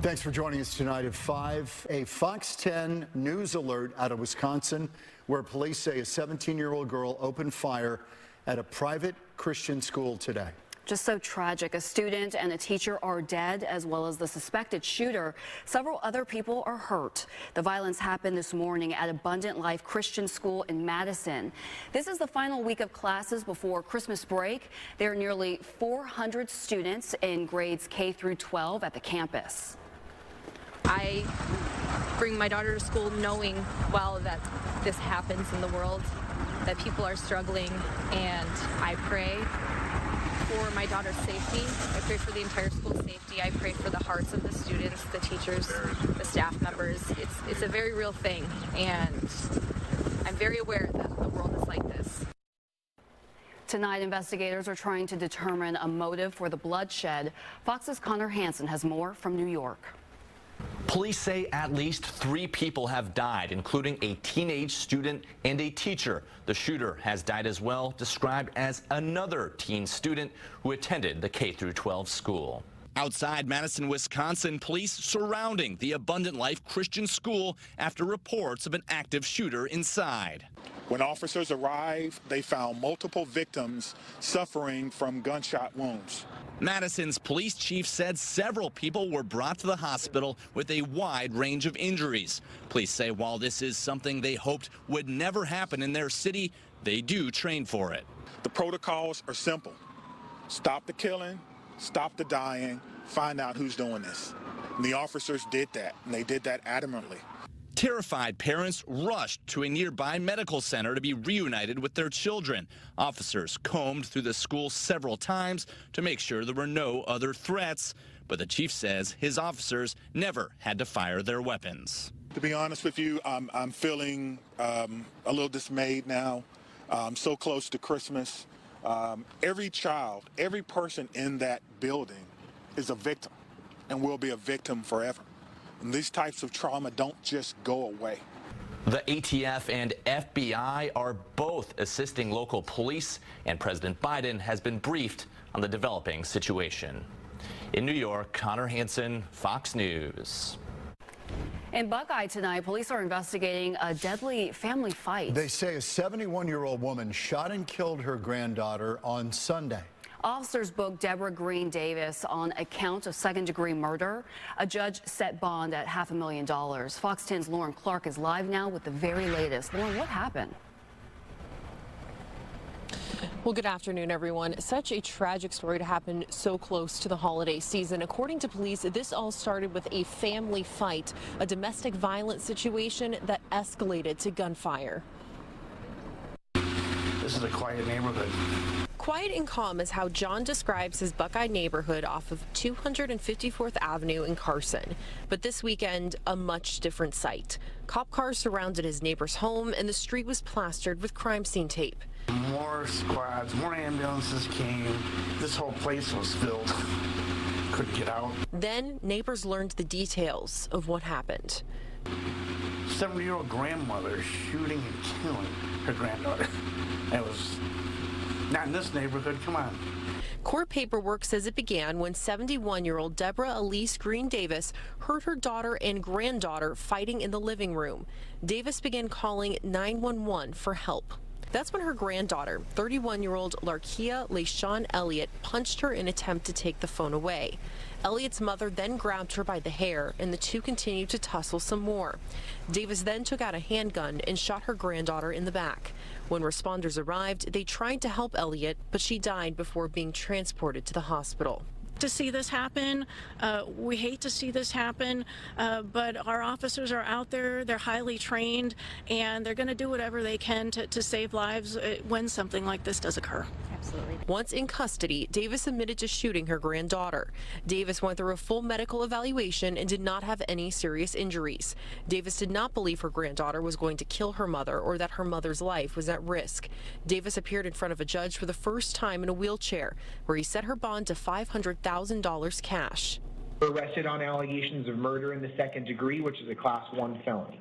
Thanks for joining us tonight at 5. A Fox 10 news alert out of Wisconsin, where police say a 17-year-old girl opened fire at a private Christian school today. Just so tragic. A student and a teacher are dead, as well as the suspected shooter. Several other people are hurt. The violence happened this morning at Abundant Life Christian School in Madison. This is the final week of classes before Christmas break. There are nearly 400 students in grades K through 12 at the campus. I bring my daughter to school knowing, well, that this happens in the world, that people are struggling, and I pray for my daughter's safety. I pray for the entire school safety. I pray for the hearts of the students, the teachers, the staff members. It's a very real thing, and I'm very aware that the world is like this. Tonight, investigators are trying to determine a motive for the bloodshed. Fox's Connor Hansen has more from New York. Police say at least 3 people have died, including a teenage student and a teacher. The shooter has died as well, described as another teen student who attended the K-12 school. Outside Madison, Wisconsin, police surrounding the Abundant Life Christian School after reports of an active shooter inside. When officers arrived, they found multiple victims suffering from gunshot wounds. Madison's police chief said several people were brought to the hospital with a wide range of injuries. Police say while this is something they hoped would never happen in their city, they do train for it. The protocols are simple. Stop the killing, stop the dying, find out who's doing this. And the officers did that, and they did that adamantly. Terrified parents rushed to a nearby medical center to be reunited with their children. Officers combed through the school several times to make sure there were no other threats, but the chief says his officers never had to fire their weapons. To be honest with you, I'm feeling a little dismayed now. So close to Christmas. Every child, every person in that building is a victim and will be a victim forever. And these types of trauma don't just go away. The ATF and FBI are both assisting local police, and President Biden has been briefed on the developing situation. In New York, Connor Hansen, Fox News. In Buckeye tonight, police are investigating a deadly family fight. They say a 71-year-old woman shot and killed her granddaughter on Sunday. Officers booked Deborah Green Davis on a count of second-degree murder. A judge set bond at $500,000. Fox 10's Lauren Clark is live now with the very latest. Lauren, what happened? Well, good afternoon, everyone. Such a tragic story to happen so close to the holiday season. According to police, this all started with a family fight, a domestic violence situation that escalated to gunfire. This is a quiet neighborhood. Quiet and calm is how John describes his Buckeye neighborhood off of 254th Avenue in Carson. But this weekend, a much different sight. Cop cars surrounded his neighbor's home, and the street was plastered with crime scene tape. More squads, more ambulances came. This whole place was filled. Couldn't get out. Then neighbors learned the details of what happened. 70-year-old grandmother shooting and killing her granddaughter. That was not in this neighborhood. Come on. Court paperwork says it began when 71-year-old Deborah Elise Green Davis heard her daughter and granddaughter fighting in the living room. Davis began calling 911 for help. That's when her granddaughter, 31-year-old Larkia LaShawn Elliott, punched her in an attempt to take the phone away. Elliott's mother then grabbed her by the hair, and the two continued to tussle some more. Davis then took out a handgun and shot her granddaughter in the back. When responders arrived, they tried to help Elliott, but she died before being transported to the hospital. To see this happen, we hate to see this happen, but our officers are out there, they're highly trained, and they're going to do whatever they can to save lives when something like this does occur. Absolutely. Once in custody, Davis admitted to shooting her granddaughter. Davis went through a full medical evaluation and did not have any serious injuries. Davis did not believe her granddaughter was going to kill her mother or that her mother's life was at risk. Davis appeared in front of a judge for the first time in a wheelchair, where he set her bond to $500,000 cash. Arrested on allegations of murder in the second degree, which is a Class 1 felony.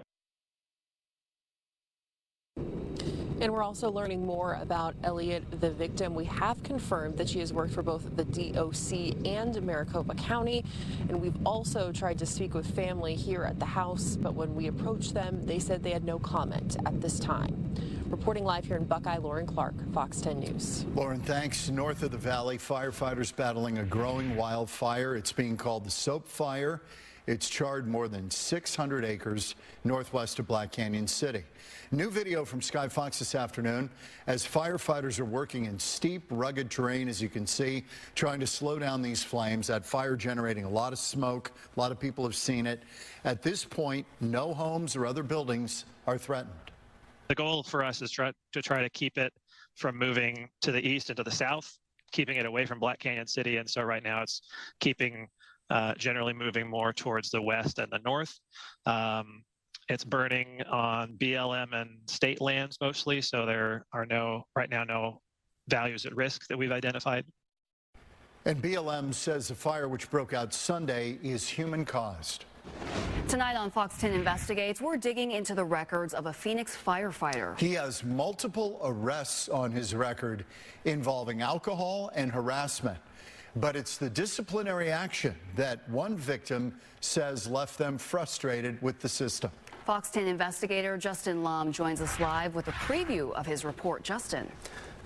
And we're also learning more about Elliott, the victim. We have confirmed that she has worked for both the DOC and Maricopa County. And we've also tried to speak with family here at the house, but when we approached them, they said they had no comment at this time. Reporting live here in Buckeye, Lauren Clark, Fox 10 News. Lauren, thanks. North of the valley, firefighters battling a growing wildfire. It's being called the Soap Fire. It's charred more than 600 acres northwest of Black Canyon City. New video from Sky Fox this afternoon as firefighters are working in steep, rugged terrain, as you can see, trying to slow down these flames. That fire generating a lot of smoke. A lot of people have seen it. At this point, no homes or other buildings are threatened. The goal for us is to try to keep it from moving to the east and to the south, keeping it away from Black Canyon City. And so right now it's keeping generally moving more towards the west and the north. It's burning on BLM and state lands mostly, so there are right now no values at risk that we've identified. And BLM says the fire, which broke out Sunday, is human-caused. Tonight on Fox 10 Investigates, we're digging into the records of a Phoenix firefighter. He has multiple arrests on his record involving alcohol and harassment. But it's the disciplinary action that one victim says left them frustrated with the system. Fox 10 investigator Justin Lum joins us live with a preview of his report. Justin.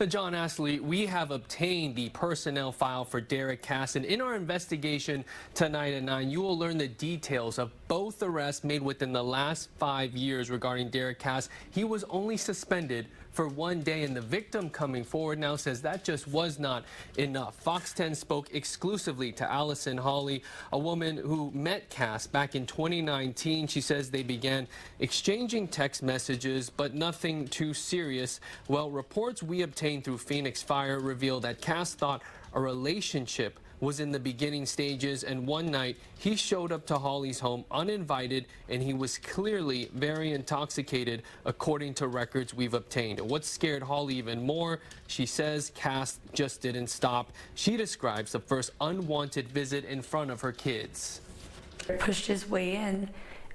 John Ashley, we have obtained the personnel file for Derek Cass, and in our investigation tonight at 9, you will learn the details of both arrests made within the last 5 years regarding Derek Cass. He was only suspended for 1 day, and the victim coming forward now says that just was not enough. Fox 10 spoke exclusively to Allison Hawley, a woman who met Cass back in 2019. She says they began exchanging text messages, but nothing too serious. Well, reports we obtained through Phoenix Fire reveal that Cass thought a relationship was in the beginning stages, and one night he showed up to Hawley's home uninvited, and he was clearly very intoxicated, according to records we've obtained. What scared Hawley even more, she says Cass just didn't stop. She describes the first unwanted visit in front of her kids. Pushed his way in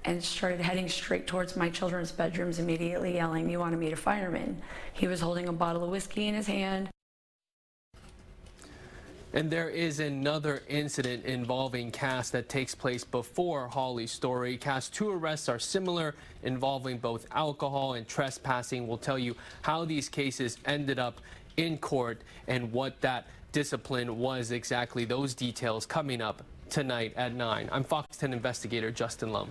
and started heading straight towards my children's bedrooms, immediately yelling, "You want to meet a fireman?" He was holding a bottle of whiskey in his hand. And there is another incident involving Cass that takes place before Hawley's story. Cass' 2 arrests are similar, involving both alcohol and trespassing. We'll tell you how these cases ended up in court and what that discipline was exactly. Those details coming up tonight at 9. I'm Fox 10 investigator Justin Lum.